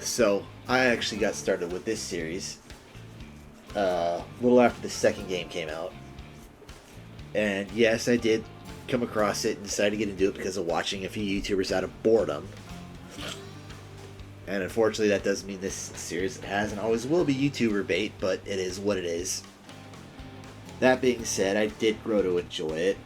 So, I actually got started with this series a little after the second game came out. And yes, I did come across it and decided to get into it because of watching a few YouTubers out of boredom. And unfortunately, that does mean this series has and always will be YouTuber bait, but it is what it is. That being said, I did grow to enjoy it.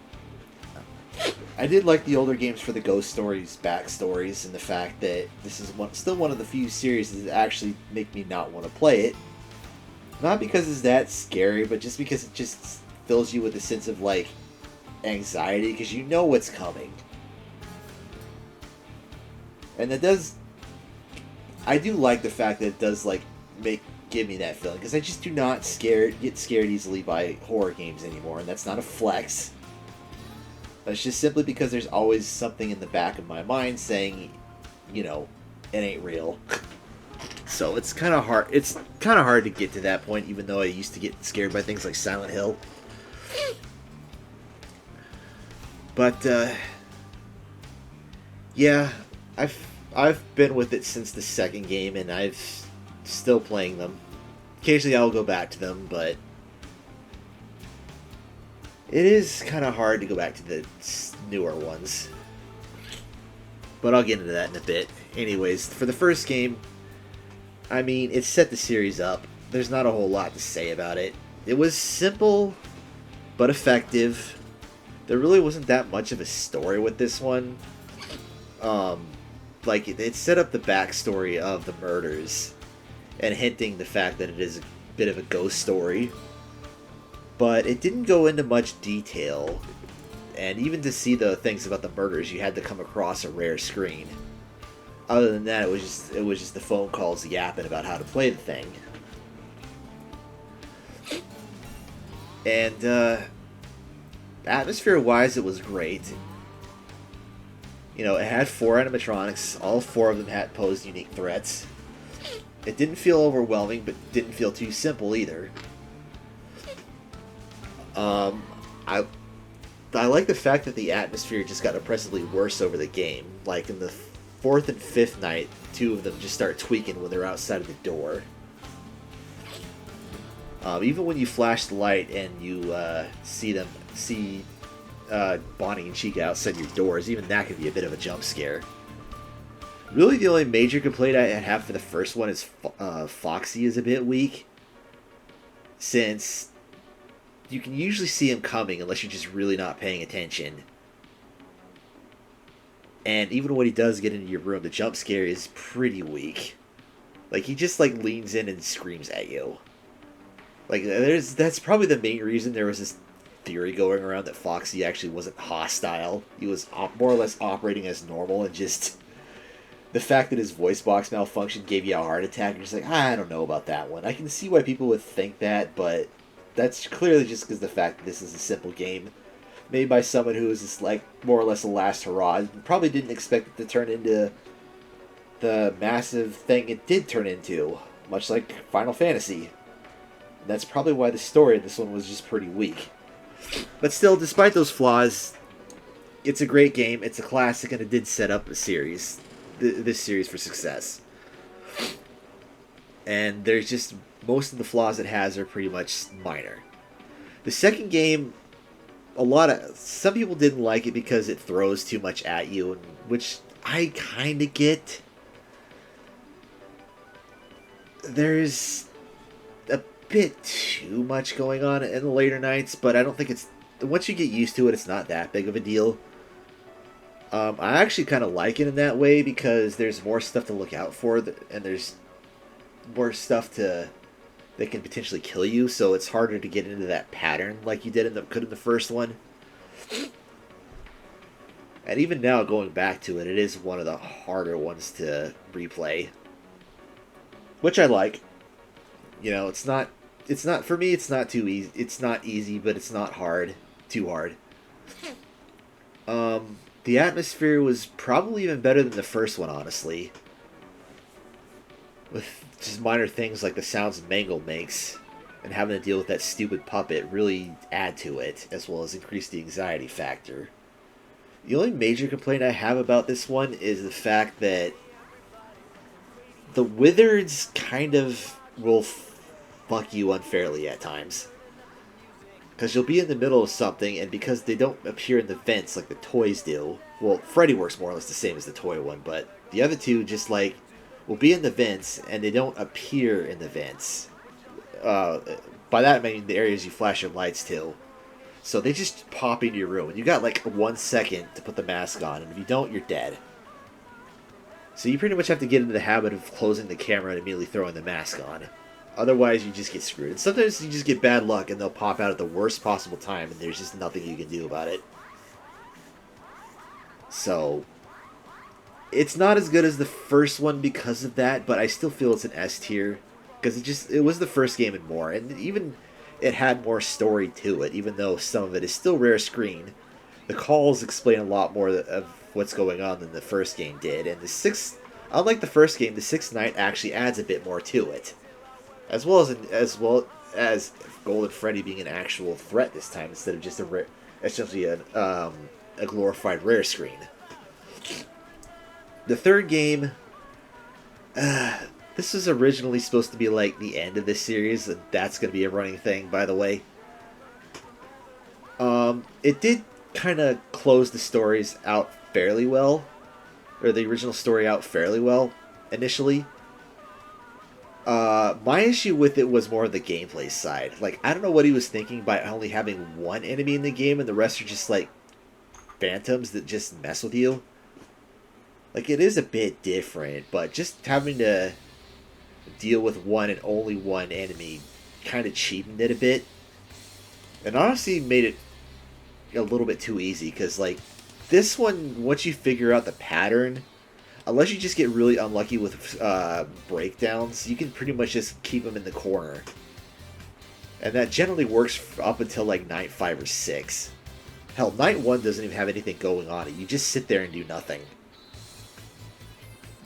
I did like the older games for the ghost stories, backstories, and the fact that this is still one of the few series that actually make me not want to play it. Not because it's that scary, but just because it just fills you with a sense of, like, anxiety, because you know what's coming. And it does... I do like the fact that it does, like, give me that feeling, because I just do not get scared easily by horror games anymore, and that's not a flex. That's just simply because there's always something in the back of my mind saying, you know, it ain't real. So it's kind of hard. It's kind of hard to get to that point, even though I used to get scared by things like Silent Hill. But yeah, I've been with it since the second game, and I've still playing them. Occasionally, I'll go back to them, but it is kind of hard to go back to the newer ones. But I'll get into that in a bit. Anyways, for the first game, I mean, it set the series up. There's not a whole lot to say about it. It was simple, but effective. There really wasn't that much of a story with this one. Like, it set up the backstory of the murders, and hinting the fact that it is a bit of a ghost story. But it didn't go into much detail, and even to see the things about the murders, you had to come across a rare screen. Other than that, it was just the phone calls yapping about how to play the thing. And atmosphere-wise, it was great. You know, it had 4 animatronics. All 4 of them had posed unique threats. It didn't feel overwhelming, but didn't feel too simple either. I like the fact that the atmosphere just got oppressively worse over the game. Like in the 4th and 5th night, 2 of them just start tweaking when they're outside of the door. Even when you flash the light and you see Bonnie and Chica outside your doors, even that could be a bit of a jump scare. Really, the only major complaint I have for the first one is Foxy is a bit weak, since you can usually see him coming unless you're just really not paying attention. And even when he does get into your room, the jump scare is pretty weak. Like, he just, like, leans in and screams at you. Like, that's probably the main reason there was this theory going around that Foxy actually wasn't hostile. He was more or less operating as normal, and just the fact that his voice box malfunctioned gave you a heart attack. You're just like, I don't know about that one. I can see why people would think that, but that's clearly just because of the fact that this is a simple game made by someone who is just, like, more or less a last hurrah, and probably didn't expect it to turn into the massive thing it did turn into, much like Final Fantasy. And that's probably why the story in this one was just pretty weak. But still, despite those flaws, it's a great game, it's a classic, and it did set up a series, this series, for success. And there's just, most of the flaws it has are pretty much minor. The second game, some people didn't like it because it throws too much at you, which I kind of get. There's a bit too much going on in the later nights, but I don't think once you get used to it, it's not that big of a deal. I actually kind of like it in that way because there's more stuff to look out for, and there's more stuff that can potentially kill you, so it's harder to get into that pattern like you did in the first one. And even now, going back to it, it is one of the harder ones to replay, which I like. You know, it's not for me. It's not too easy. It's not easy, but it's not too hard. The atmosphere was probably even better than the first one, honestly. With just minor things like the sounds Mangle makes, and having to deal with that stupid puppet really add to it, as well as increase the anxiety factor. The only major complaint I have about this one is the fact that The wizards kind of will fuck you unfairly at times. Because you'll be in the middle of something, and because they don't appear in the vents like the toys do, well, Freddy works more or less the same as the toy one, but the other two just like will be in the vents and they don't appear in the vents. By that I mean the areas you flash your lights to. So they just pop into your room, and you got like 1 second to put the mask on, and if you don't, you're dead. So you pretty much have to get into the habit of closing the camera and immediately throwing the mask on. Otherwise, you just get screwed. And sometimes you just get bad luck, and they'll pop out at the worst possible time, and there's just nothing you can do about it. So, it's not as good as the first one because of that, but I still feel it's an S tier. Because it was the first game and more. And even it had more story to it, even though some of it is still rare screen. The calls explain a lot more of what's going on than the first game did. And unlike the first game, the sixth night actually adds a bit more to it. As well as Golden Freddy being an actual threat this time instead of just essentially a glorified rare screen. The third game, this was originally supposed to be like the end of this series, and that's going to be a running thing, by the way. It did kind of close the stories out fairly well, or the original story out fairly well initially. My issue with it was more the gameplay side. Like, I don't know what he was thinking by only having one enemy in the game and the rest are just, like, phantoms that just mess with you. Like, it is a bit different, but just having to deal with one and only one enemy kind of cheapened it a bit. And honestly made it a little bit too easy, because, like, this one, once you figure out the pattern, unless you just get really unlucky with breakdowns, you can pretty much just keep them in the corner. And that generally works up until like night 5 or 6. Hell, night 1 doesn't even have anything going on it. You just sit there and do nothing.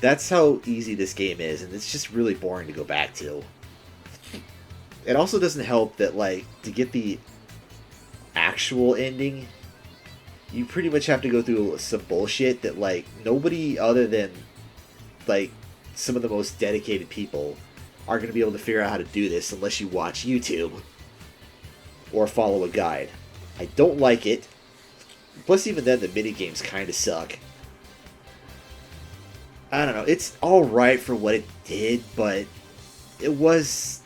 That's how easy this game is, and it's just really boring to go back to. It also doesn't help that, like, to get the actual ending, you pretty much have to go through some bullshit that, like, nobody other than, like, some of the most dedicated people are going to be able to figure out how to do this unless you watch YouTube or follow a guide. I don't like it. Plus, even then, the minigames kind of suck. I don't know. It's alright for what it did, but it was,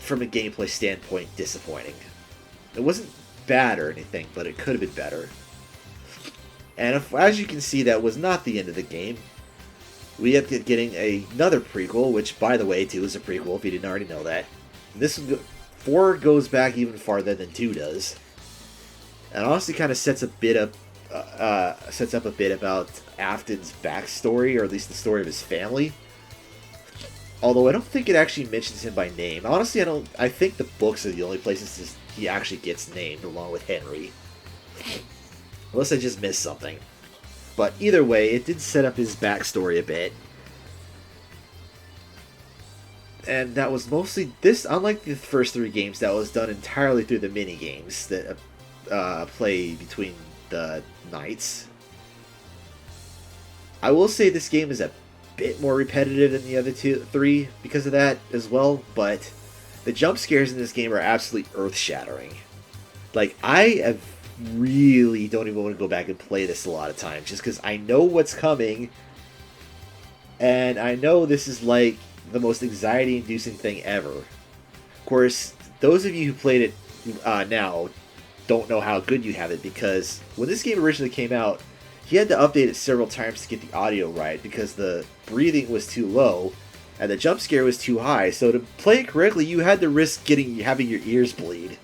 from a gameplay standpoint, disappointing. It wasn't bad or anything, but it could have been better. And as you can see, that was not the end of the game. We ended up getting another prequel, which, by the way, 2 is a prequel, if you didn't already know that. This 4 goes back even farther than 2 does. And honestly kind of sets up a bit about Afton's backstory, or at least the story of his family. Although I don't think it actually mentions him by name. Honestly, I think the books are the only places he actually gets named, along with Henry. Unless I just missed something. But either way, it did set up his backstory a bit. And that was mostly this, unlike the first 3 games, that was done entirely through the mini-games that play between the nights. I will say this game is a bit more repetitive than the other 3 because of that as well, but the jump scares in this game are absolutely earth-shattering. Like, I really don't even want to go back and play this a lot of times, just because I know what's coming, and I know this is like the most anxiety-inducing thing ever. Of course, those of you who played it now don't know how good you have it, because when this game originally came out, he had to update it several times to get the audio right, because the breathing was too low and the jump scare was too high. So to play it correctly, you had to risk having your ears bleed.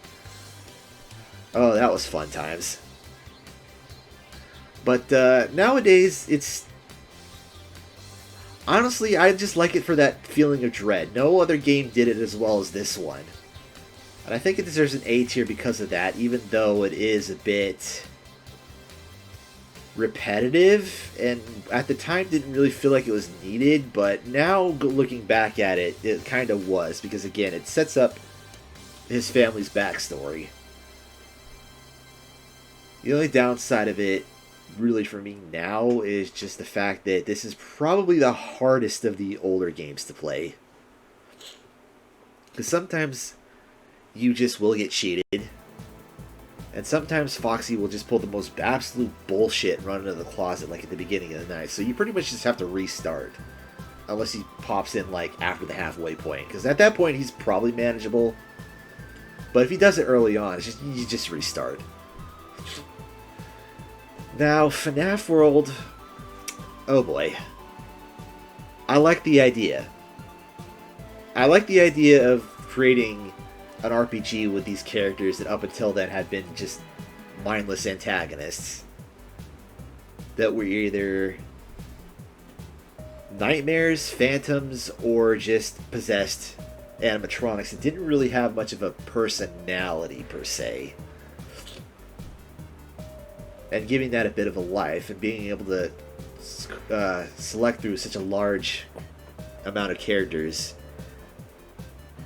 Oh, that was fun times. But nowadays, it's... honestly, I just like it for that feeling of dread. No other game did it as well as this one. And I think it deserves an A tier because of that, even though it is a bit repetitive, and at the time didn't really feel like it was needed, but now looking back at it, it kind of was, because again, it sets up his family's backstory. The only downside of it really for me now is just the fact that this is probably the hardest of the older games to play. Because sometimes you just will get cheated. And sometimes Foxy will just pull the most absolute bullshit and run into the closet like at the beginning of the night. So you pretty much just have to restart. Unless he pops in like after the halfway point. Because at that point he's probably manageable. But if he does it early on, you just restart. Now, Fnaf World... Oh boy. I like the idea. I like the idea of creating an RPG with these characters that up until then had been just mindless antagonists. That were either nightmares, phantoms, or just possessed animatronics that didn't really have much of a personality per se. And giving that a bit of a life and being able to select through such a large amount of characters.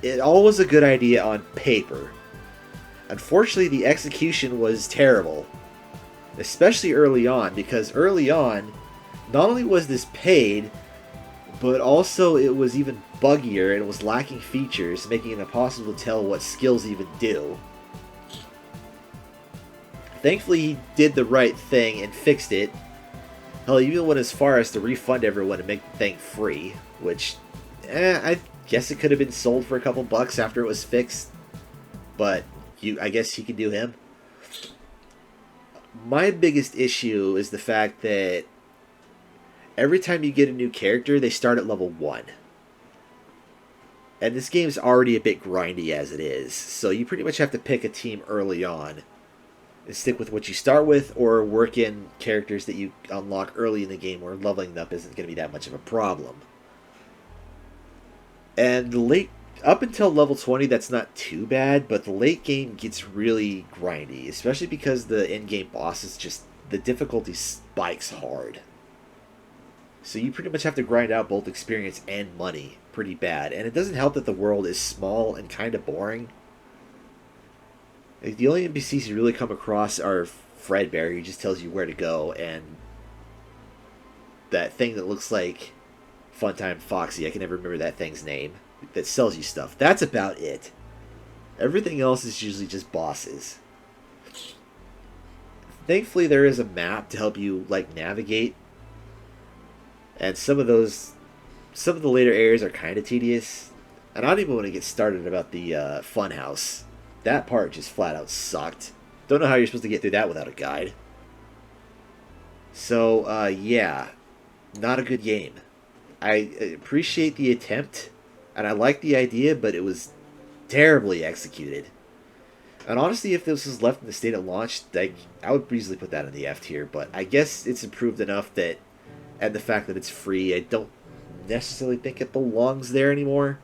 It all was a good idea on paper. Unfortunately, the execution was terrible. Especially early on, because early on, not only was this paid, but also it was even buggier and it was lacking features, making it impossible to tell what skills even do. Thankfully, he did the right thing and fixed it. Hell, he even went as far as to refund everyone and make the thing free, which, I guess it could have been sold for a couple bucks after it was fixed, but I guess he could do him. My biggest issue is the fact that every time you get a new character, they start at level 1. And this game's already a bit grindy as it is, so you pretty much have to pick a team early on and stick with what you start with, or work in characters that you unlock early in the game where leveling up isn't going to be that much of a problem. And up until level 20, that's not too bad, but the late game gets really grindy, especially because the in-game bosses the difficulty spikes hard. So you pretty much have to grind out both experience and money pretty bad, and it doesn't help that the world is small and kind of boring. Like, the only NPCs you really come across are Freddy, who just tells you where to go, and that thing that looks like Funtime Foxy, I can never remember that thing's name, that sells you stuff. That's about it. Everything else is usually just bosses. Thankfully, there is a map to help you navigate, and some of the later areas are kind of tedious. And I don't even want to get started about the fun house. That part just flat out sucked. Don't know how you're supposed to get through that without a guide. So, yeah. Not a good game. I appreciate the attempt, and I like the idea, but it was terribly executed. And honestly, if this was left in the state it launched, I would easily put that in the F tier, but I guess it's improved enough that, and the fact that it's free, I don't necessarily think it belongs there anymore.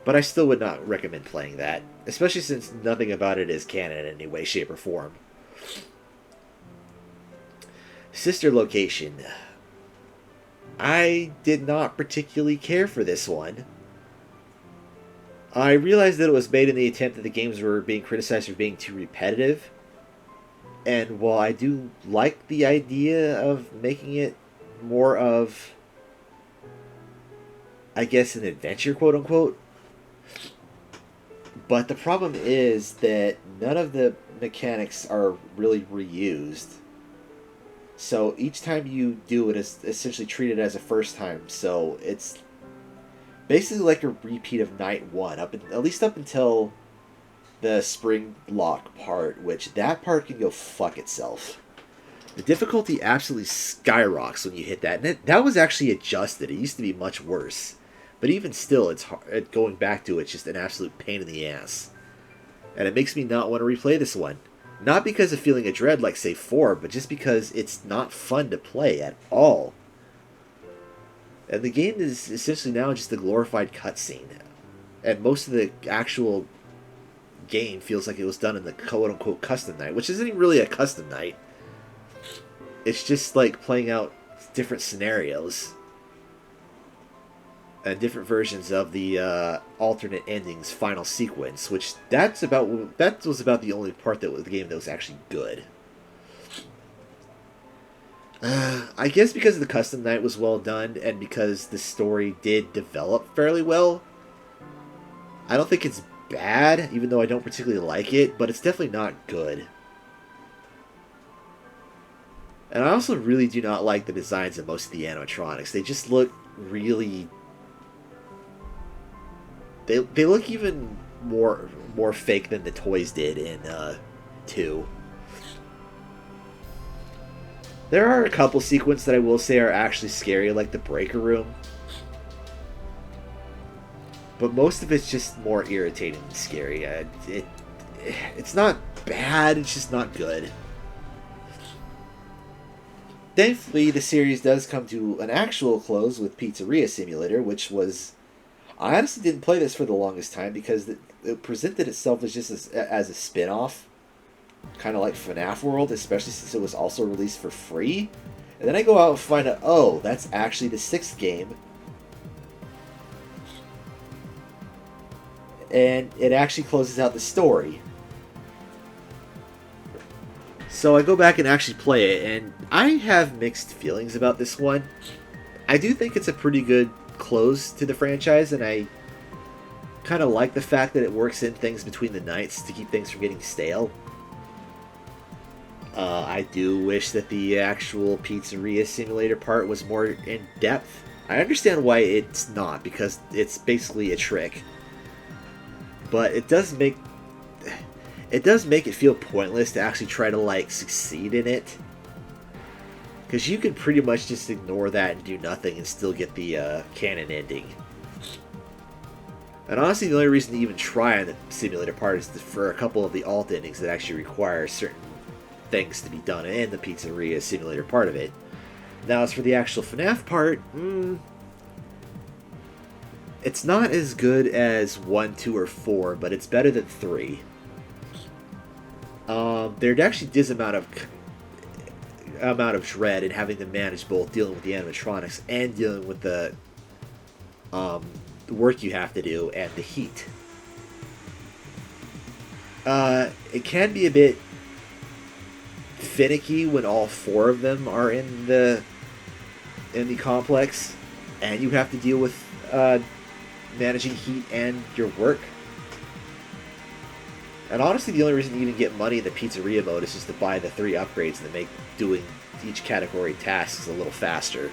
But I still would not recommend playing that, especially since nothing about it is canon in any way, shape, or form. Sister Location. I did not particularly care for this one. I realized that it was made in the attempt that the games were being criticized for being too repetitive. And while I do like the idea of making it more of, I guess, an adventure, quote-unquote, but the problem is that none of the mechanics are really reused. So each time you do it, it's essentially treated as a first time. So it's basically like a repeat of Night 1, at least up until the spring lock part, which that part can go fuck itself. The difficulty absolutely skyrockets when you hit that. And that was actually adjusted. It used to be much worse. But even still, it's hard, going back to it's just an absolute pain in the ass. And it makes me not want to replay this one. Not because of feeling a dread like, say, 4, but just because it's not fun to play at all. And the game is essentially now just a glorified cutscene. And most of the actual game feels like it was done in the quote-unquote custom night, which isn't even really a custom night. It's just like playing out different scenarios. And different versions of the alternate endings final sequence, which that was about the only part that was the game that was actually good. I guess because the custom night was well done and because the story did develop fairly well, I don't think it's bad, even though I don't particularly like it, but it's definitely not good. And I also really do not like the designs of most of the animatronics. They just look really... They look even more fake than the toys did in 2. There are a couple sequences that I will say are actually scary, like the breaker room. But most of it's just more irritating than scary. It's not bad, it's just not good. Thankfully, the series does come to an actual close with Pizzeria Simulator, which was... I honestly didn't play this for the longest time because it presented itself as just as a spin-off. Kind of like Fnaf World, especially since it was also released for free. And then I go out and find out, oh, that's actually the 6th game. And it actually closes out the story. So I go back and actually play it, and I have mixed feelings about this one. I do think it's a pretty good close to the franchise, and I kind of like the fact that it works in things between the nights to keep things from getting stale. I do wish that the actual Pizzeria Simulator part was more in depth. I understand why it's not, because it's basically a trick. But it does make it feel pointless to actually try to like succeed in it. Because you can pretty much just ignore that and do nothing and still get the canon ending. And honestly, the only reason to even try on the simulator part is for a couple of the alt endings that actually require certain things to be done in the Pizzeria Simulator part of it. Now, as for the actual FNAF part, it's not as good as 1, 2, or 4, but it's better than 3. There actually is amount of dread in having to manage both dealing with the animatronics and dealing with the work you have to do and the heat. It can be a bit finicky when all 4 of them are in the complex, and you have to deal with managing heat and your work. And honestly, the only reason you even get money in the pizzeria mode is just to buy the 3 upgrades that make doing each category tasks a little faster.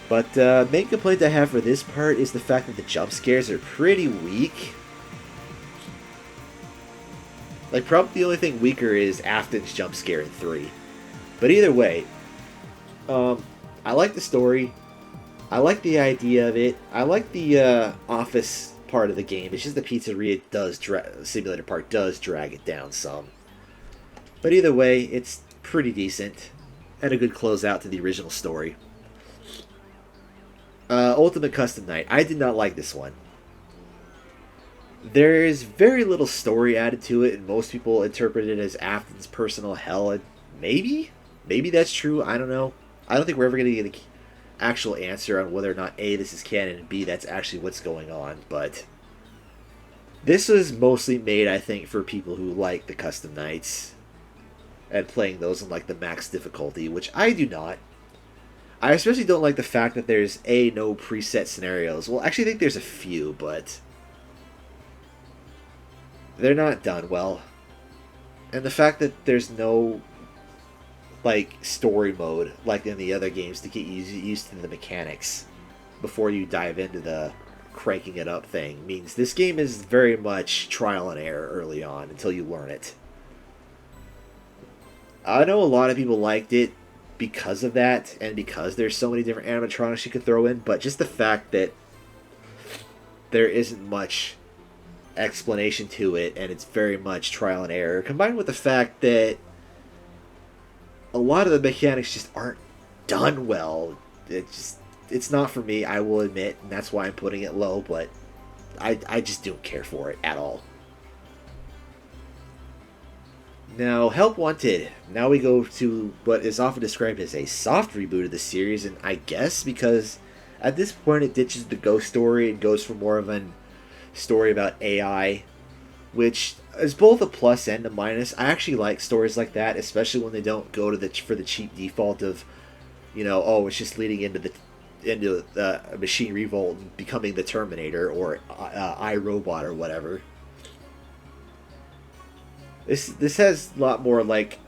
But main complaint I have for this part is the fact that the jump scares are pretty weak. Like, probably the only thing weaker is Afton's jump scare in 3. But either way, I like the story. I like the idea of it. I like the office part of the game. It's just the pizzeria simulator part does drag it down some. But either way, it's pretty decent. And a good closeout to the original story. Ultimate Custom Night. I did not like this one. There is very little story added to it, and most people interpret it as Afton's personal hell. And maybe that's true. I don't know. I don't think we're ever going to get an actual answer on whether or not A, this is canon, and B, that's actually what's going on. But this was mostly made, I think, for people who like the custom nights and playing those on like the max difficulty, which I do not. I especially don't like the fact that there's no preset scenarios. Well, actually, I think there's a few, but they're not done well. And the fact that there's no like story mode like in the other games to get used to the mechanics before you dive into the cranking it up thing means this game is very much trial and error early on until you learn it. I know a lot of people liked it because of that and because there's so many different animatronics you could throw in, but just the fact that there isn't much explanation to it and it's very much trial and error, combined with the fact that a lot of the mechanics just aren't done well. It's not for me, I will admit, and that's why I'm putting it low, but I just don't care for it at all. Now, Help Wanted. Now we go to what is often described as a soft reboot of the series, and I guess because at this point it ditches the ghost story and goes for more of a story about AI which is both a plus and a minus. I actually like stories like that, especially when they don't go to the for the cheap default of, oh, it's just leading into machine revolt and becoming the Terminator or iRobot or whatever. This has a lot more like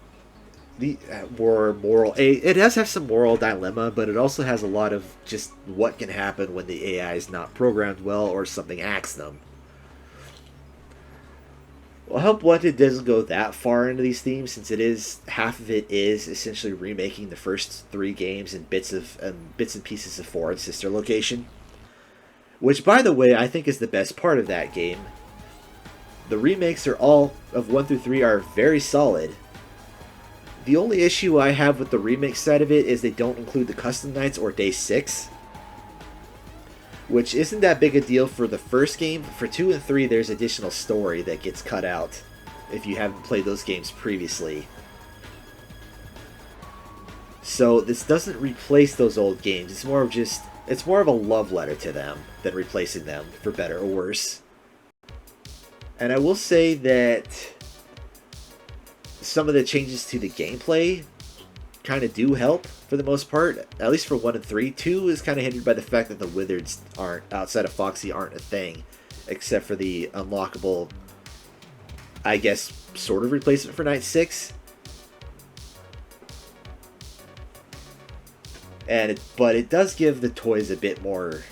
the more moral. It does have some moral dilemma, but it also has a lot of just what can happen when the AI is not programmed well or something hacks them. Well, Help Wanted doesn't go that far into these themes, since it is half of it is essentially remaking the first three games in bits and pieces of 4 and sister location. Which, by the way, I think is the best part of that game. The remakes are all of 1 through 3 are very solid. The only issue I have with the remake side of it is they don't include the custom nights or day 6. Which isn't that big a deal for the first game. For 2 and 3, there's additional story that gets cut out if you haven't played those games previously. So this doesn't replace those old games. It's more of a love letter to them than replacing them, for better or worse. And I will say that some of the changes to the gameplay kind of do help for the most part, at least for 1 and 3. 2 is kind of hindered by the fact that the Wizards outside of Foxy aren't a thing, except for the unlockable, I guess, sort of replacement for Night 6. But it does give the toys a bit more,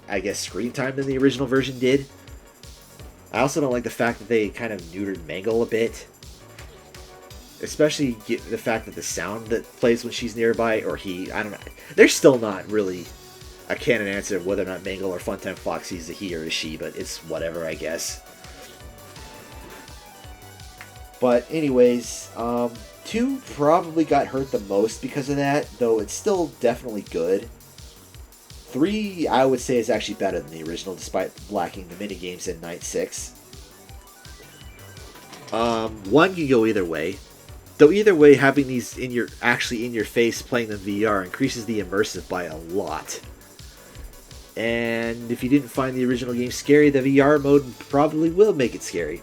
I guess, screen time than the original version did. I also don't like the fact that they kind of neutered Mangle a bit. Especially the fact that the sound that plays when she's nearby, or he, I don't know. There's still not really a canon answer of whether or not Mangle or Funtime Foxy is a he or a she, but it's whatever, I guess. But anyways, 2 probably got hurt the most because of that, though it's still definitely good. 3, I would say, is actually better than the original, despite lacking the minigames in Night 6. 1 can go either way. Though either way, having these actually in your face, playing them VR, increases the immersive by a lot. And if you didn't find the original game scary, the VR mode probably will make it scary.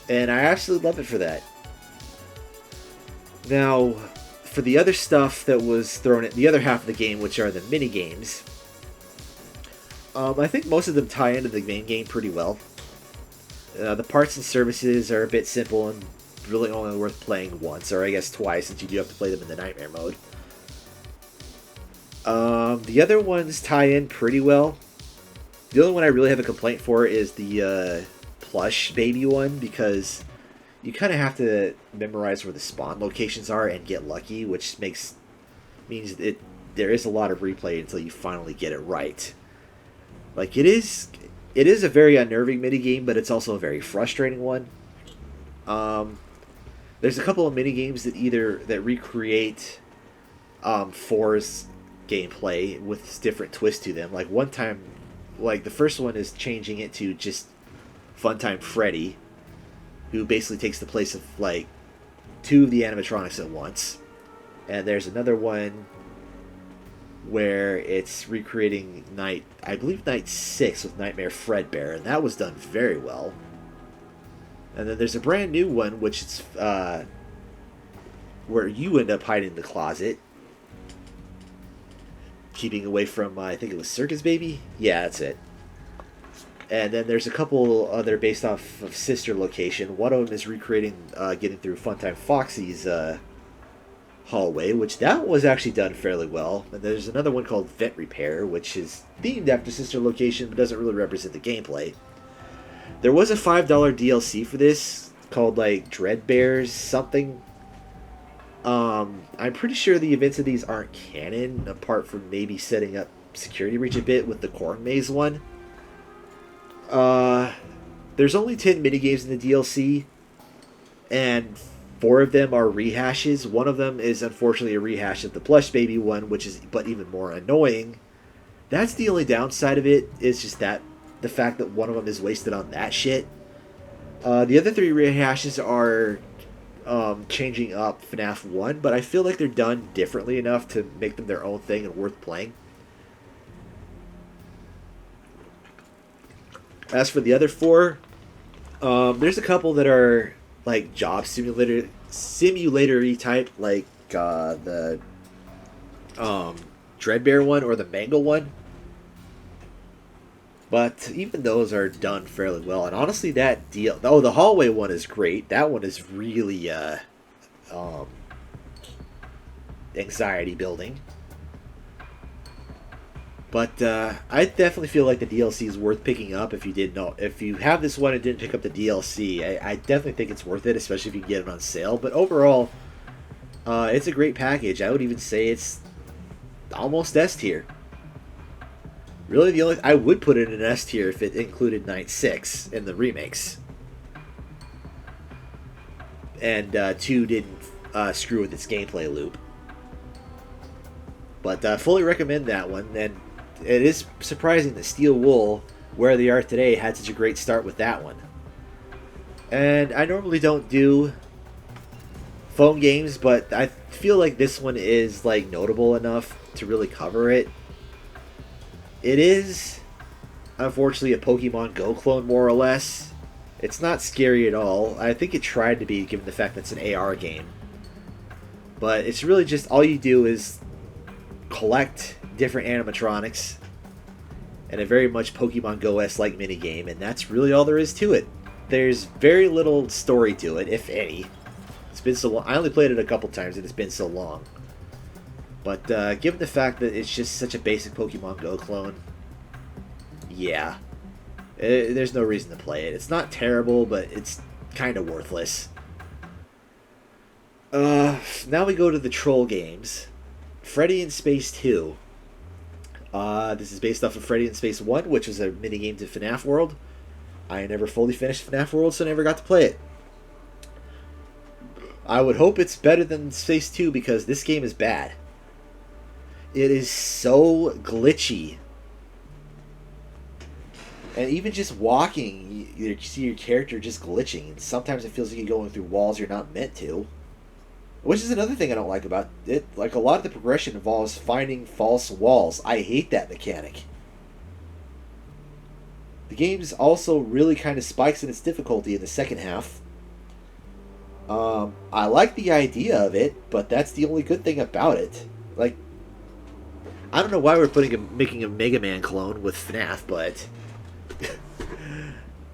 And I absolutely love it for that. Now, for the other stuff that was thrown at the other half of the game, which are the mini games, I think most of them tie into the main game pretty well. The parts and services are a bit simple and really only worth playing once, or I guess twice, since you do have to play them in the Nightmare mode. The other ones tie in pretty well. The only one I really have a complaint for is the plush baby one, because you kind of have to memorize where the spawn locations are and get lucky, which means there is a lot of replay until you finally get it right. Like, it is a very unnerving minigame, but it's also a very frustrating one. There's a couple of minigames that recreate 4's gameplay with different twists to them. Like, one time, like, the first one is changing it to just Funtime Freddy, who basically takes the place of, like, 2 of the animatronics at once. And there's another one where it's recreating Night 6 with Nightmare Fredbear, and that was done very well. And then there's a brand new one, which is where you end up hiding in the closet, keeping away from, I think it was Circus Baby? Yeah, that's it. And then there's a couple other based off of sister location. One of them is recreating getting through Funtime Foxy's hallway, which that was actually done fairly well. And there's another one called Vent Repair, which is themed after sister location but doesn't really represent the gameplay. There was a $5 DLC for this called, like, Dreadbears something. I'm pretty sure the events of these aren't canon, apart from maybe setting up security breach a bit with the Corn Maze one. There's only 10 minigames in the DLC, and 4 of them are rehashes. One of them is unfortunately a rehash of the Plush Baby one, which is but even more annoying. That's the only downside of it, is just that the fact that one of them is wasted on that shit. The other 3 rehashes are changing up Fnaf 1, but I feel like they're done differently enough to make them their own thing and worth playing. As for the other four, there's a couple that are like job simulatory type, like the Dreadbear one or the Mangle one. But even those are done fairly well. And honestly, that deal... Oh, the hallway one is great. That one is really um, anxiety building. But I definitely feel like the DLC is worth picking up if you didn't know. If you have this one and didn't pick up the DLC, I definitely think it's worth it, especially if you can get it on sale. But overall, it's a great package. I would even say it's almost S tier. Really, the only I would put it in an S tier if it included Night 6 in the remakes, and 2 didn't screw with its gameplay loop. But fully recommend that one. And it is surprising that Steel Wool, where they are today, had such a great start with that one. And I normally don't do phone games, but I feel like this one is like notable enough to really cover it. It is, unfortunately, a Pokemon Go clone, more or less. It's not scary at all. I think it tried to be, given the fact that it's an AR game. But it's really just, all you do is collect different animatronics and a very much Pokemon Go-esque-like minigame, and that's really all there is to it. There's very little story to it, if any. It's been so long. I only played it a couple times, and it's been so long. But given the fact that it's just such a basic Pokemon Go clone, yeah, there's no reason to play it. It's not terrible, but it's kind of worthless. Now we go to the troll games. Freddy in Space 2. This is based off of Freddy in Space 1, which is a minigame to Fnaf World. I never fully finished Fnaf World, so I never got to play it. I would hope it's better than Space 2 because this game is bad. It is so glitchy. And even just walking, you see your character just glitching. And sometimes it feels like you're going through walls you're not meant to. Which is another thing I don't like about it. Like, a lot of the progression involves finding false walls. I hate that mechanic. The game's also really kind of spikes in its difficulty in the second half. I like the idea of it, but that's the only good thing about it. Like, I don't know why we're making a Mega Man clone with FNAF, but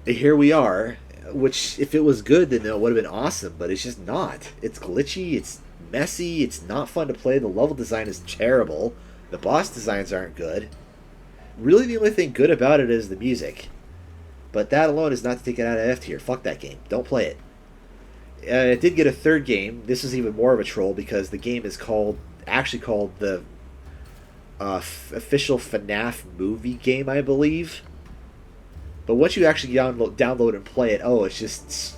here we are. Which, if it was good, then it would have been awesome, but it's just not. It's glitchy, it's messy, it's not fun to play, the level design is terrible, the boss designs aren't good. Really, the only thing good about it is the music. But that alone is not to take it out of F tier. Fuck that game. Don't play it. It did get a third game. This is even more of a troll because the game is actually called the official FNAF movie game, I believe. But once you actually download and play it, it's just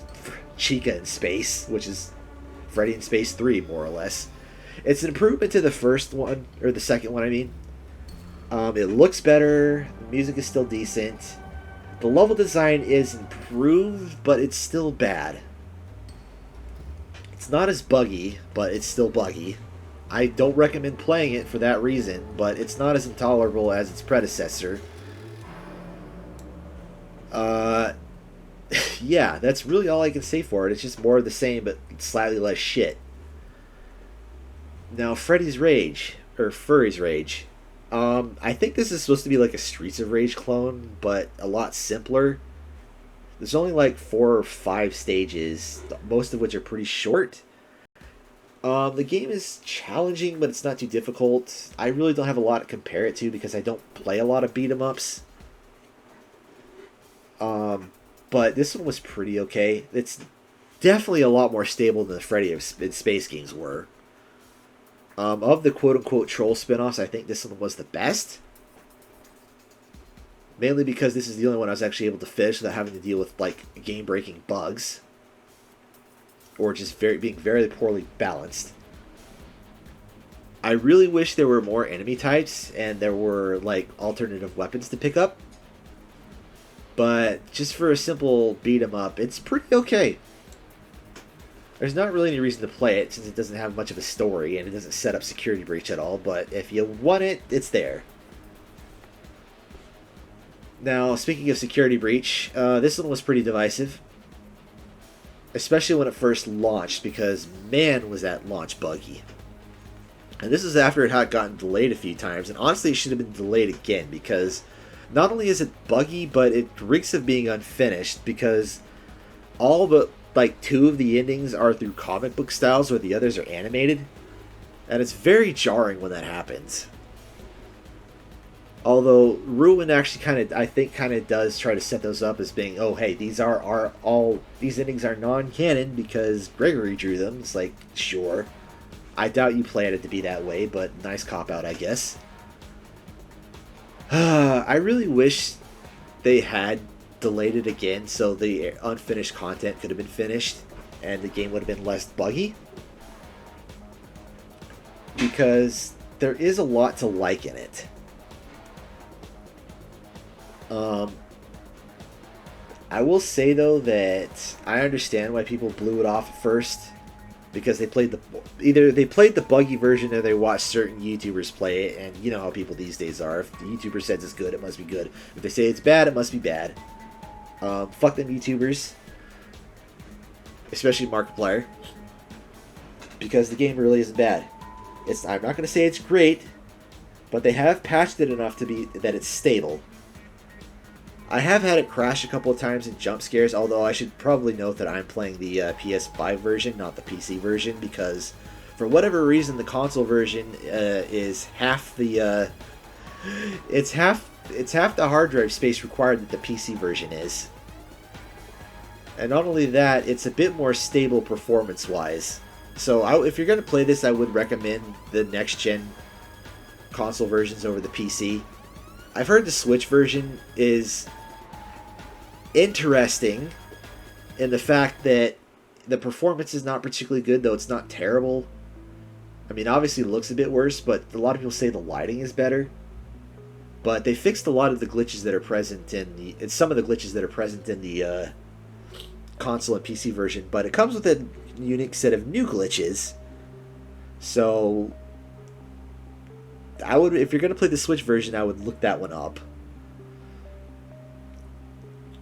Chica in Space, which is Freddy in Space 3, more or less. It's an improvement to the first one, or the second one, I mean. It looks better, the music is still decent. The level design is improved, but it's still bad. It's not as buggy, but it's still buggy. I don't recommend playing it for that reason, but it's not as intolerable as its predecessor. Yeah, that's really all I can say for it. It's just more of the same, but slightly less shit. Now, Freddy's Rage, or Furry's Rage. I think this is supposed to be like a Streets of Rage clone, but a lot simpler. There's only like 4 or 5 stages, most of which are pretty short. The game is challenging, but it's not too difficult. I really don't have a lot to compare it to because I don't play a lot of beat-em-ups. But this one was pretty okay. It's definitely a lot more stable than the Freddy in Space games were. Of the quote-unquote troll spin-offs, I think this one was the best. Mainly because this is the only one I was actually able to finish without having to deal with, like, game-breaking bugs. Or just being very poorly balanced. I really wish there were more enemy types and there were, like, alternative weapons to pick up. But just for a simple beat-em-up, it's pretty okay. There's not really any reason to play it since it doesn't have much of a story and it doesn't set up Security Breach at all, but if you want it, it's there. Now, speaking of security breach, this one was pretty divisive. Especially when it first launched, because man was that launch buggy. And this is after it had gotten delayed a few times, and honestly it should have been delayed again, because not only is it buggy, but it reeks of being unfinished, because all but like 2 of the endings are through comic book styles, where the others are animated. And it's very jarring when that happens. Although Ruin actually I think does try to set those up as being, oh hey, these endings are non-canon because Gregory drew them. It's like, sure. I doubt you planned it to be that way, but nice cop-out, I guess. I really wish they had delayed it again so the unfinished content could have been finished and the game would have been less buggy. Because there is a lot to like in it. I will say though that I understand why people blew it off at first, because they played the buggy version or they watched certain YouTubers play it, and you know how people these days are. If the YouTuber says it's good, it must be good. If they say it's bad, it must be bad. Fuck them YouTubers, especially Markiplier, because the game really isn't bad. I'm not going to say it's great, but they have patched it enough to be that it's stable. I have had it crash a couple of times in jump scares, although I should probably note that I'm playing the PS5 version, not the PC version, because for whatever reason the console version is half the it's half the hard drive space required that the PC version is. And not only that, it's a bit more stable performance-wise. So if you're going to play this, I would recommend the next-gen console versions over the PC. I've heard the Switch version is interesting in the fact that the performance is not particularly good, though it's not terrible. I mean, obviously it looks a bit worse, but a lot of people say the lighting is better. But they fixed a lot of the glitches that are present in some of the glitches that are present in the console and PC version, but it comes with a unique set of new glitches. So if you're going to play the Switch version, I would look that one up.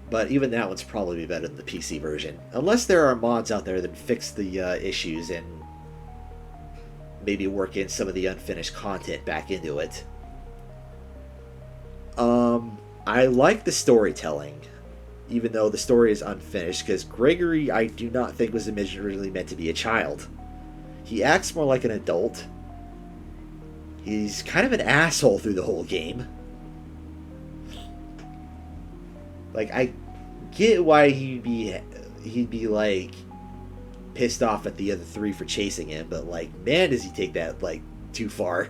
But even that one's probably better than the PC version. Unless there are mods out there that fix the issues and maybe work in some of the unfinished content back into it. I like the storytelling, even though the story is unfinished, because Gregory I do not think was originally meant to be a child. He acts more like an adult. He's kind of an asshole through the whole game. Like, I get why he'd be like pissed off at the other 3 for chasing him, but like, man, does he take that like too far.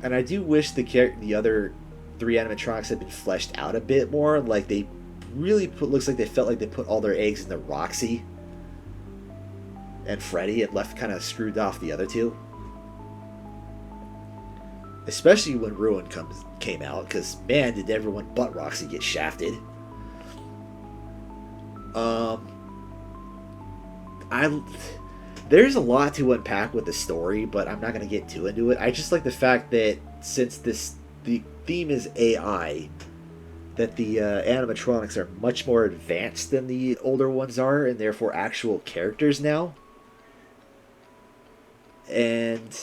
And I do wish the other 3 animatronics had been fleshed out a bit more. Like, they really looks like they felt like they put all their eggs into Roxy and Freddy. It left kind of screwed off the other 2. Especially when Ruin came out, because man, did everyone but Roxy get shafted. There's a lot to unpack with the story, but I'm not going to get too into it. I just like the fact that since the theme is AI, that the animatronics are much more advanced than the older ones are, and therefore actual characters now. And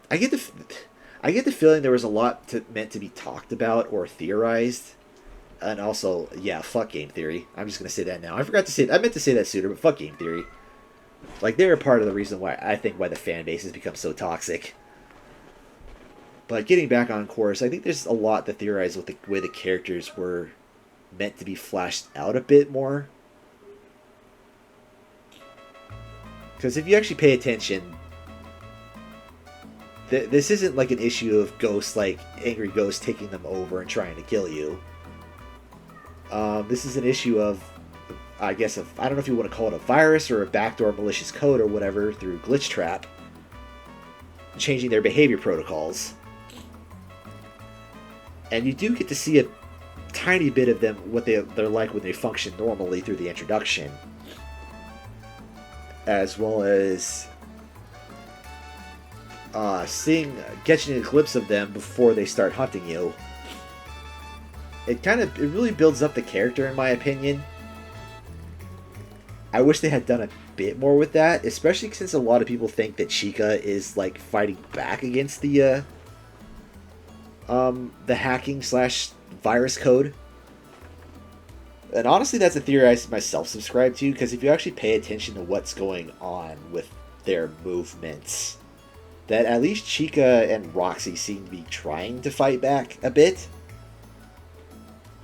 I get the feeling there was a lot meant to be talked about or theorized. And also, yeah, fuck game theory. I'm just going to say that now. I meant to say that sooner, but fuck game theory. Like, they're a part of the reason why the fan base has become so toxic. But getting back on course, I think there's a lot to theorize with the way the characters were meant to be flashed out a bit more. Because if you actually pay attention, this isn't like an issue of ghosts, like angry ghosts taking them over and trying to kill you. This is an issue of, I don't know if you want to call it a virus or a backdoor malicious code or whatever through Glitch Trap, changing their behavior protocols. And you do get to see a tiny bit of them, what they're like when they function normally through the introduction. As well as catching a glimpse of them before they start hunting you, it really builds up the character, in my opinion. I wish they had done a bit more with that, especially since a lot of people think that Chica is like fighting back against the hacking / virus code. And honestly, that's a theory I myself subscribe to, because if you actually pay attention to what's going on with their movements, that at least Chica and Roxy seem to be trying to fight back a bit.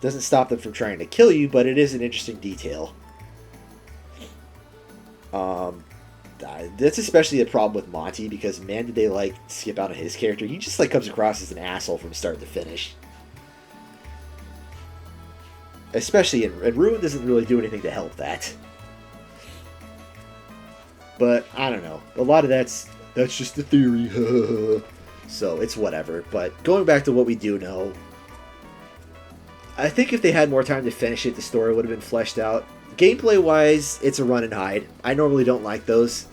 Doesn't stop them from trying to kill you, but it is an interesting detail. That's especially a problem with Monty, because man did they like skip out on his character. He just like comes across as an asshole from start to finish. Especially in Ruin doesn't really do anything to help that. But I don't know. A lot of that's just a theory. So it's whatever. But going back to what we do know, I think if they had more time to finish it, the story would have been fleshed out. Gameplay wise, it's a run and hide. I normally don't like those.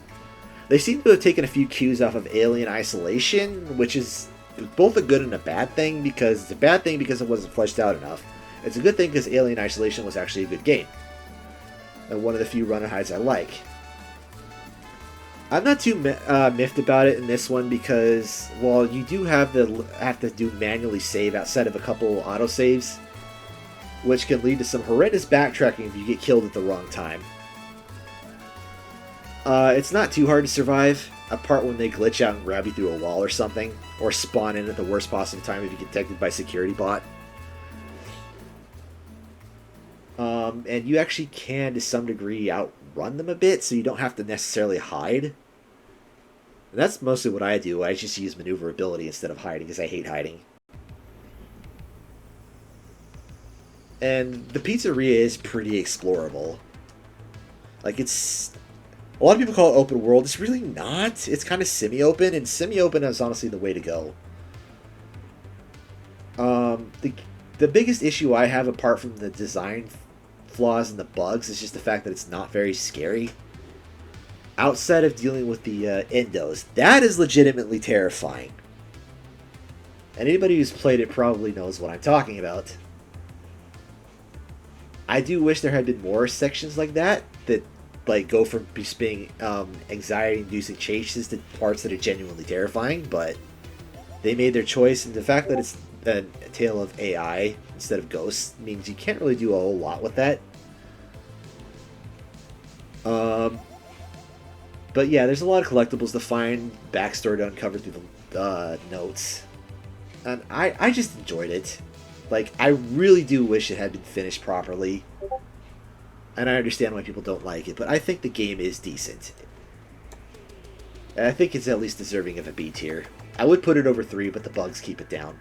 They seem to have taken a few cues off of Alien Isolation, which is both a good and a bad thing, because it's a bad thing because it wasn't fleshed out enough. It's a good thing because Alien Isolation was actually a good game. And one of the few run and hides I like. I'm not too miffed about it in this one because, while you do have to do manually save outside of a couple autosaves, which can lead to some horrendous backtracking if you get killed at the wrong time. It's not too hard to survive, apart when they glitch out and grab you through a wall or something, or spawn in at the worst possible time if you get detected by a security bot. And you actually can, to some degree, outrun them a bit, so you don't have to necessarily hide. And that's mostly what I do. I just use maneuverability instead of hiding, because I hate hiding. And the pizzeria is pretty explorable. Like, it's... A lot of people call it open world. It's really not. It's kind of semi-open, and semi-open is honestly the way to go. The biggest issue I have, apart from the design flaws and the bugs, is just the fact that it's not very scary. Outside of dealing with the endos, that is legitimately terrifying. And anybody who's played it probably knows what I'm talking about. I do wish there had been more sections like that like go from just being anxiety-inducing chases to parts that are genuinely terrifying, but they made their choice, and the fact that it's a tale of AI instead of ghosts means you can't really do a whole lot with that. But yeah, there's a lot of collectibles to find, backstory to uncover through the notes, and I just enjoyed it. Like, I really do wish it had been finished properly, and I understand why people don't like it, but I think the game is decent. And I think it's at least deserving of a B tier. I would put it over 3, but the bugs keep it down.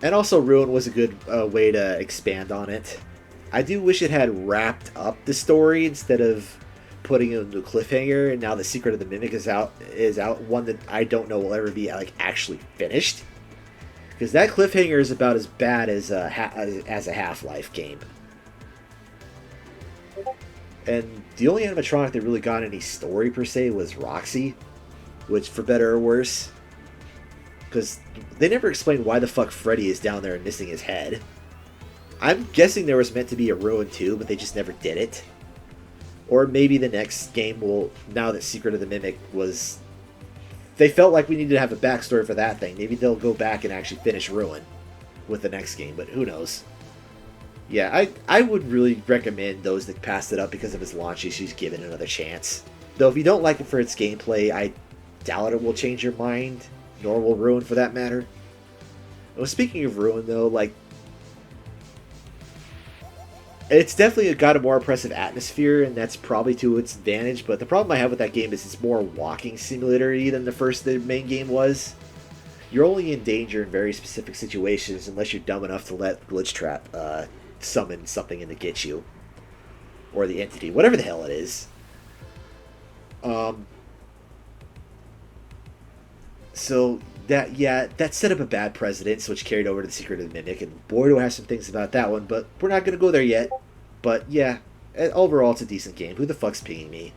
And also, Ruin was a good way to expand on it. I do wish it had wrapped up the story instead of putting it into a cliffhanger, and now the Secret of the Mimic is out, one that I don't know will ever be like actually finished. Because that cliffhanger is about as bad as a Half-Life game. And the only animatronic that really got any story per se was Roxy, which, for better or worse, because they never explained why the fuck Freddy is down there and missing his head. I'm guessing there was meant to be a Ruin 2, but they just never did it. Or maybe the next game will, now that Secret of the Mimic was... They felt like we needed to have a backstory for that thing. Maybe they'll go back and actually finish Ruin with the next game, but who knows. Yeah, I would really recommend those that passed it up because of its launch issues give it another chance. Though if you don't like it for its gameplay, I doubt it will change your mind, nor will Ruin for that matter. Well, speaking of Ruin though, like, it's definitely got a more oppressive atmosphere, and that's probably to its advantage, but the problem I have with that game is it's more walking simulator-y than the main game was. You're only in danger in very specific situations unless you're dumb enough to let Glitch Trap summon something in to get you. Or the entity, whatever the hell it is. So, that set up a bad precedent, which carried over to the Secret of the Mimic, and boy do I have some things about that one, but we're not going to go there yet. But yeah, overall it's a decent game. Who the fuck's pinging me?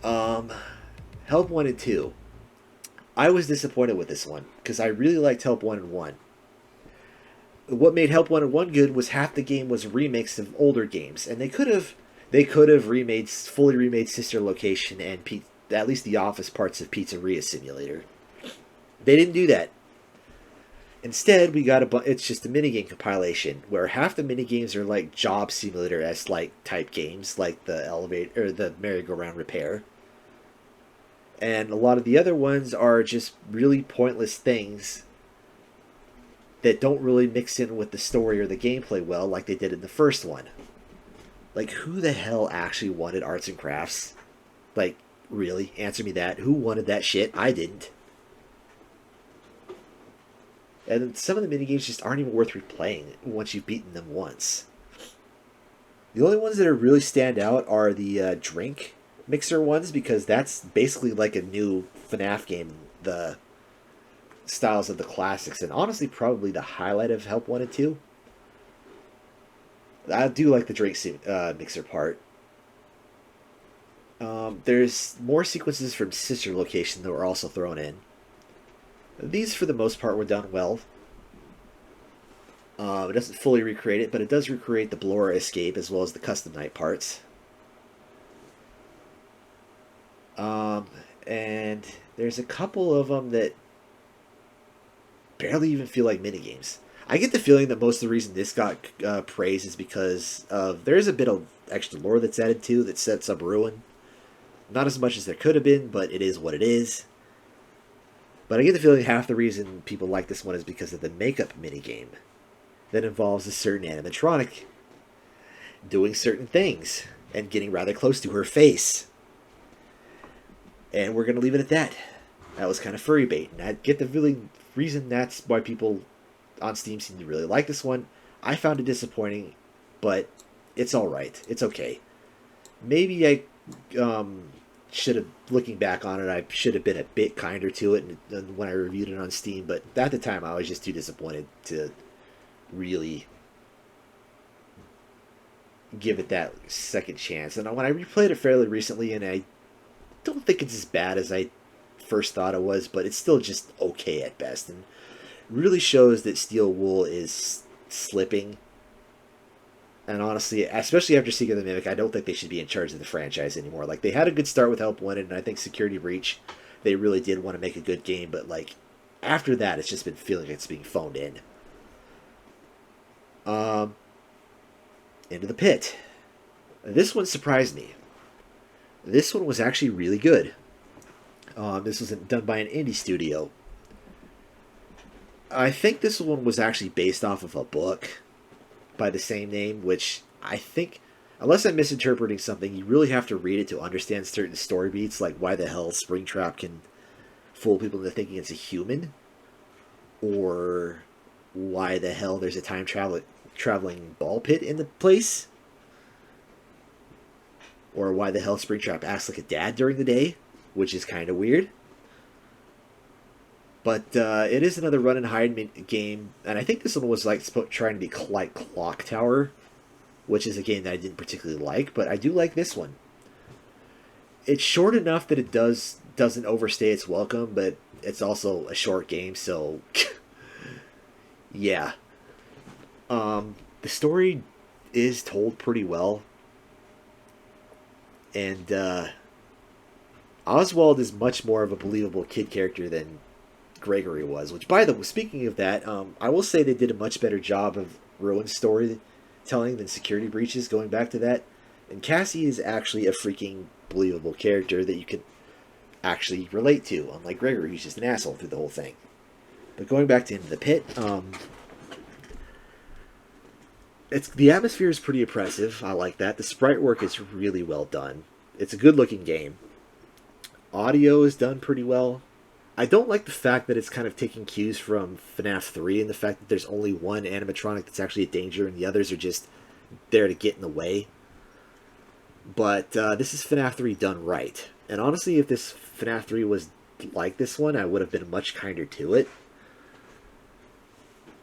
How Help 1 and 2. I was disappointed with this one because I really liked Help 1 and 1. What made Help 1 and 1 good was half the game was remakes of older games, and they could have fully remade Sister Location and at least the office parts of Pizzeria Simulator. They didn't do that. Instead, we got it's just a minigame compilation where half the minigames are like job simulator-esque like type games, like the elevator or the merry-go-round repair. And a lot of the other ones are just really pointless things that don't really mix in with the story or the gameplay well, like they did in the first one. Like, who the hell actually wanted arts and crafts? Like, really? Answer me that. Who wanted that shit? I didn't. And some of the minigames just aren't even worth replaying once you've beaten them once. The only ones that are really stand out are the drink mixer ones, because that's basically like a new Fnaf game, the styles of the classics, and honestly probably the highlight of Help 1 and 2. I do like the drink mixer part. There's more sequences from Sister Location that were also thrown in. These, for the most part, were done well. It doesn't fully recreate it, but it does recreate the Blora escape as well as the custom night parts. And there's a couple of them that barely even feel like minigames. I get the feeling that most of the reason this got praise is because there's a bit of extra lore that's added to that sets up Ruin. Not as much as there could have been, but it is what it is. But I get the feeling half the reason people like this one is because of the makeup minigame that involves a certain animatronic doing certain things and getting rather close to her face. And we're going to leave it at that. That was kind of furry bait. And I get the reason that's why people on Steam seem to really like this one. I found it disappointing, but it's alright. It's okay. Maybe I should have, looking back on it, I should have been a bit kinder to it when I reviewed it on Steam, but at the time I was just too disappointed to really give it that second chance. And when I replayed it fairly recently, and I don't think it's as bad as I first thought it was, but it's still just okay at best, and really shows that Steel Wool is slipping. And honestly, especially after Seeker the Mimic, I don't think they should be in charge of the franchise anymore. Like, they had a good start with Help 1, and I think Security Breach, they really did want to make a good game, but like, after that, it's just been feeling like it's being phoned in. Into the Pit. This one surprised me. This one was actually really good. This was done by an indie studio. I think this one was actually based off of a book by the same name, which I think, unless I'm misinterpreting something, you really have to read it to understand certain story beats, like why the hell Springtrap can fool people into thinking it's a human, or why the hell there's a traveling ball pit in the place, or why the hell Springtrap acts like a dad during the day, which is kind of weird. But it is another run and hide game, and I think this one was like trying to be like Clock Tower, which is a game that I didn't particularly like, but I do like this one. It's short enough that it doesn't overstay its welcome, but it's also a short game, so yeah. The story is told pretty well, and Oswald is much more of a believable kid character than Gregory was, which, by the way, speaking of that, I will say they did a much better job of Rowan's storytelling than Security Breaches, going back to that. And Cassie is actually a freaking believable character that you can actually relate to, unlike Gregory, who's just an asshole through the whole thing. But going back to Into the Pit, the atmosphere is pretty oppressive. I like that. The sprite work is really well done. It's a good-looking game. Audio is done pretty well. I don't like the fact that it's kind of taking cues from FNAF 3 and the fact that there's only one animatronic that's actually a danger and the others are just there to get in the way. But this is FNAF 3 done right. And honestly, if this FNAF 3 was like this one, I would have been much kinder to it.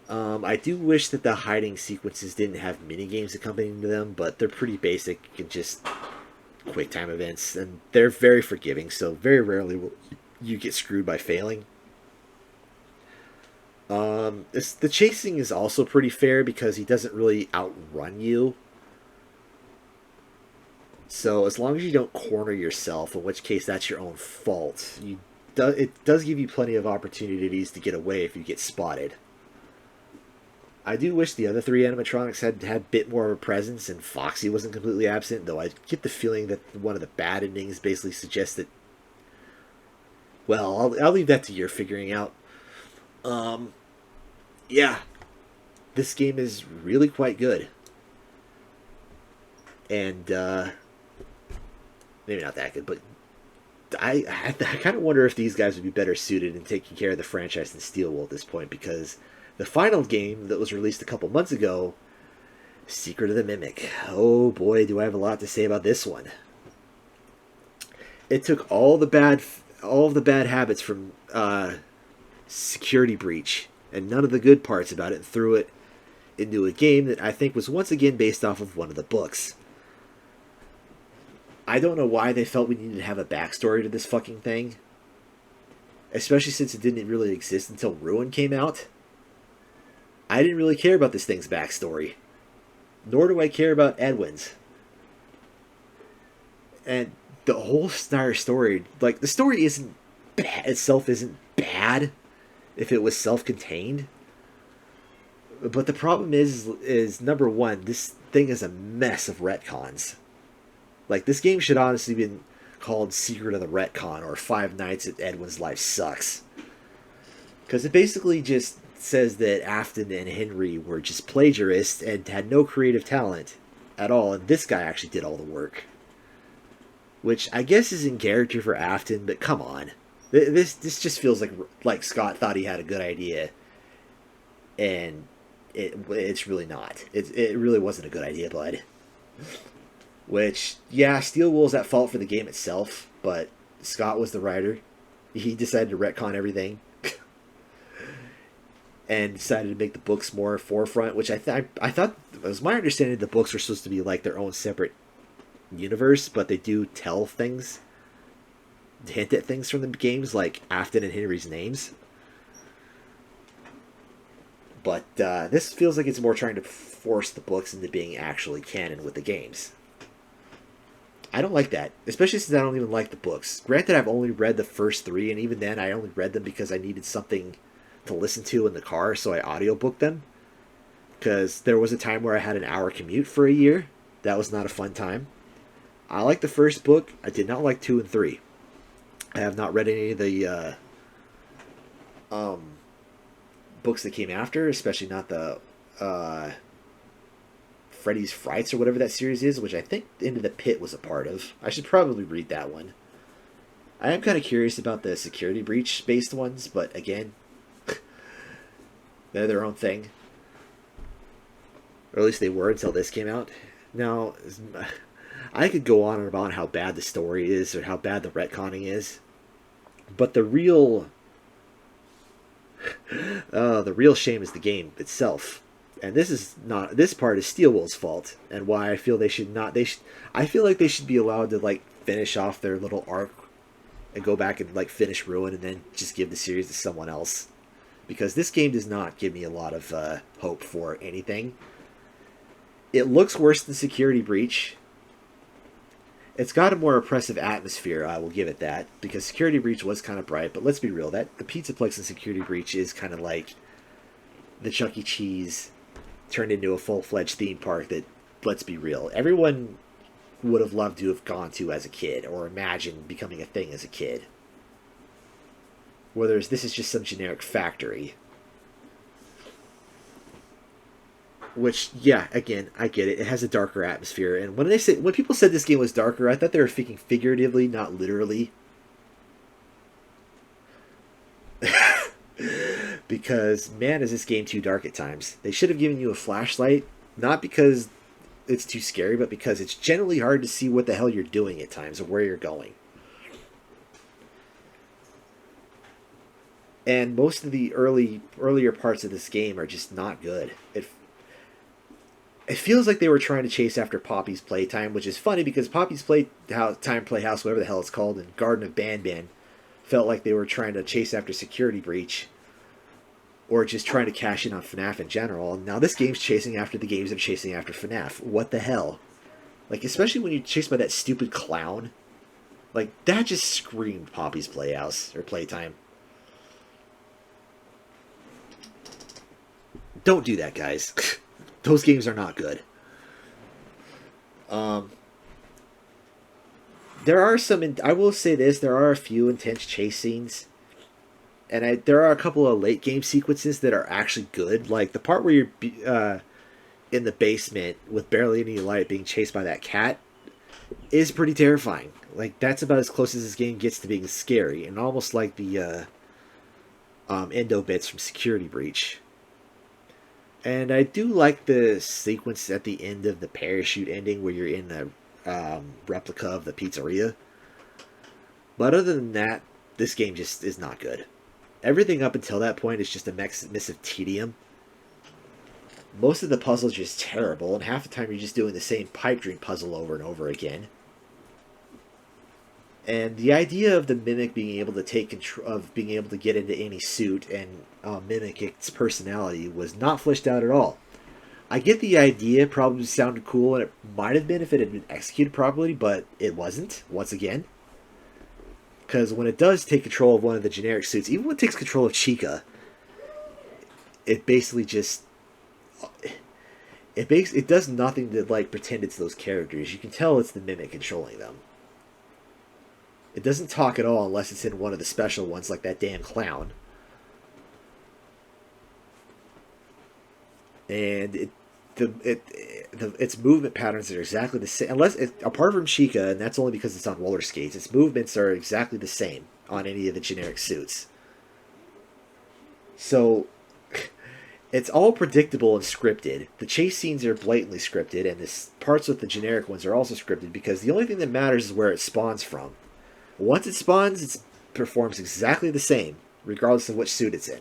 I do wish that the hiding sequences didn't have minigames accompanying them, but they're pretty basic. You can just quick time events, and they're very forgiving, so very rarely will you get screwed by failing. The chasing is also pretty fair because he doesn't really outrun you. So as long as you don't corner yourself, in which case that's your own fault, it does give you plenty of opportunities to get away if you get spotted. I do wish the other three animatronics had a bit more of a presence and Foxy wasn't completely absent, though I get the feeling that one of the bad endings basically suggests that... Well, I'll leave that to your figuring out. Yeah, this game is really quite good. And, maybe not that good, but I kind of wonder if these guys would be better suited in taking care of the franchise than Steel Wool at this point, because the final game that was released a couple months ago, Secret of the Mimic. Oh boy, do I have a lot to say about this one. It took all of the bad habits from Security Breach and none of the good parts about it and threw it into a game that I think was once again based off of one of the books. I don't know why they felt we needed to have a backstory to this fucking thing. Especially since it didn't really exist until Ruin came out. I didn't really care about this thing's backstory. Nor do I care about Edwin's. And the whole entire story, like, the story isn't itself isn't bad if it was self-contained. But the problem is number one, this thing is a mess of retcons. Like, this game should honestly have been called Secret of the Retcon or Five Nights at Edwin's Life Sucks. Because it basically just says that Afton and Henry were just plagiarists and had no creative talent at all, and this guy actually did all the work. Which I guess is in character for Afton, but come on. This just feels like Scott thought he had a good idea, and it's really not. It really wasn't a good idea, bud. Which, yeah, Steel Wool's at fault for the game itself, but Scott was the writer. He decided to retcon everything. And decided to make the books more forefront, which I thought, it was my understanding the books were supposed to be like their own separate universe, but they do tell things, hint at things from the games, like Afton and Henry's names. But this feels like it's more trying to force the books into being actually canon with the games. I don't like that, especially since I don't even like the books. Granted, I've only read the first three, and even then I only read them because I needed something to listen to in the car, so I audiobooked them. Because there was a time where I had an hour commute for a year. That was not a fun time. I liked the first book. I did not like 2 and 3. I have not read any of the books that came after, especially not the Freddy's Frights or whatever that series is, which I think Into the Pit was a part of. I should probably read that one. I am kind of curious about the Security Breach based ones, but again, they're their own thing. Or at least they were until this came out. Now, I could go on and about how bad the story is or how bad the retconning is, but the real shame is the game itself. And this part is Steel Wool's fault, and why I feel they should not. I feel like they should be allowed to like finish off their little arc and go back and like finish Ruin, and then just give the series to someone else. Because this game does not give me a lot of hope for anything. It looks worse than Security Breach. It's got a more oppressive atmosphere, I will give it that, because Security Breach was kind of bright, but let's be real, that the Pizzaplex in Security Breach is kind of like the Chuck E. Cheese turned into a full-fledged theme park that, let's be real, everyone would have loved to have gone to as a kid, or imagined becoming a thing as a kid. Whereas this is just some generic factory. Which, yeah, again, I get it. It has a darker atmosphere. And when people said this game was darker, I thought they were speaking figuratively, not literally. Because, man, is this game too dark at times. They should have given you a flashlight, not because it's too scary, but because it's generally hard to see what the hell you're doing at times or where you're going. And most of the earlier parts of this game are just not good. It feels like they were trying to chase after Poppy's Playtime, which is funny because Poppy's Playhouse, whatever the hell it's called, and Garden of Banban felt like they were trying to chase after Security Breach, or just trying to cash in on FNAF in general. Now this game's chasing after the games that are chasing after FNAF. What the hell? Like, especially when you're chased by that stupid clown. Like, that just screamed Poppy's Playhouse, or Playtime. Don't do that, guys. Those games are not good. There are some, I will say this, there are a few intense chase scenes. And there are a couple of late game sequences that are actually good. Like the part where you're in the basement with barely any light being chased by that cat is pretty terrifying. Like, that's about as close as this game gets to being scary. And almost like the endo bits from Security Breach. And I do like the sequence at the end of the parachute ending where you're in a replica of the pizzeria. But other than that, this game just is not good. Everything up until that point is just a mess of tedium. Most of the puzzles are just terrible, and half the time you're just doing the same pipe dream puzzle over and over again. And the idea of the mimic being able to take control, of being able to get into any suit and mimic its personality was not fleshed out at all. I get the idea, probably sounded cool, and it might have been if it had been executed properly, but it wasn't, once again. Because when it does take control of one of the generic suits, even when it takes control of Chica, it basically just... It does nothing to, like, pretend it's those characters. You can tell it's the mimic controlling them. It doesn't talk at all unless it's in one of the special ones, like that damn clown. And its movement patterns are exactly the same. Apart from Chica, and that's only because it's on roller skates, its movements are exactly the same on any of the generic suits. So, it's all predictable and scripted. The chase scenes are blatantly scripted, and the parts with the generic ones are also scripted, because the only thing that matters is where it spawns from. Once it spawns, it performs exactly the same, regardless of which suit it's in.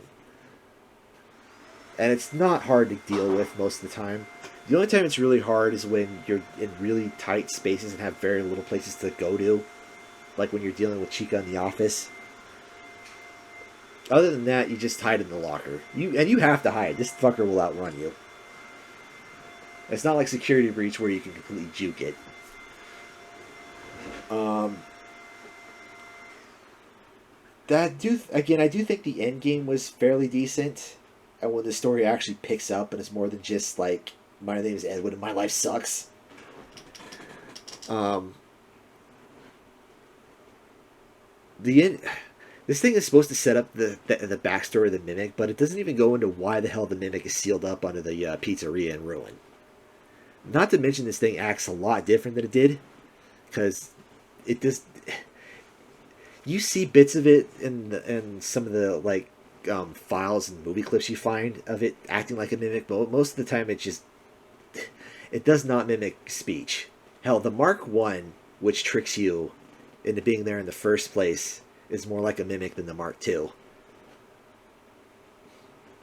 And it's not hard to deal with most of the time. The only time it's really hard is when you're in really tight spaces and have very little places to go to. Like when you're dealing with Chica in the office. Other than that, you just hide in the locker. You have to hide. This fucker will outrun you. It's not like Security Breach where you can completely juke it. I do think the end game was fairly decent. And when the story actually picks up and it's more than just like, my name is Edwin and my life sucks. This thing is supposed to set up the backstory of the Mimic, but it doesn't even go into why the hell the Mimic is sealed up under the pizzeria in ruin. Not to mention this thing acts a lot different than it did. Because it just... You see bits of it in some of the, like, files and movie clips you find of it acting like a mimic, but most of the time it does not mimic speech. Hell, the Mark I, which tricks you into being there in the first place, is more like a mimic than the Mark II.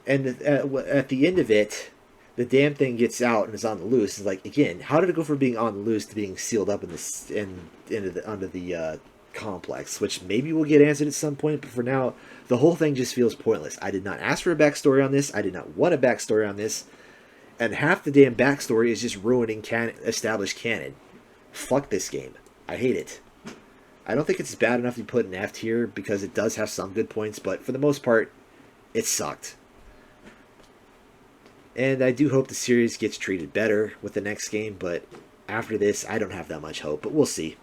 And at the end of it, the damn thing gets out and is on the loose. It's like, again, how did it go from being on the loose to being sealed up under the complex, which maybe will get answered at some point, but for now, the whole thing just feels pointless. I did not ask for a backstory on this. I did not want a backstory on this. And half the damn backstory is just ruining established canon. Fuck this game. I hate it. I don't think it's bad enough to be put in F tier because it does have some good points, but for the most part, it sucked. And I do hope the series gets treated better with the next game, but after this, I don't have that much hope, but we'll see.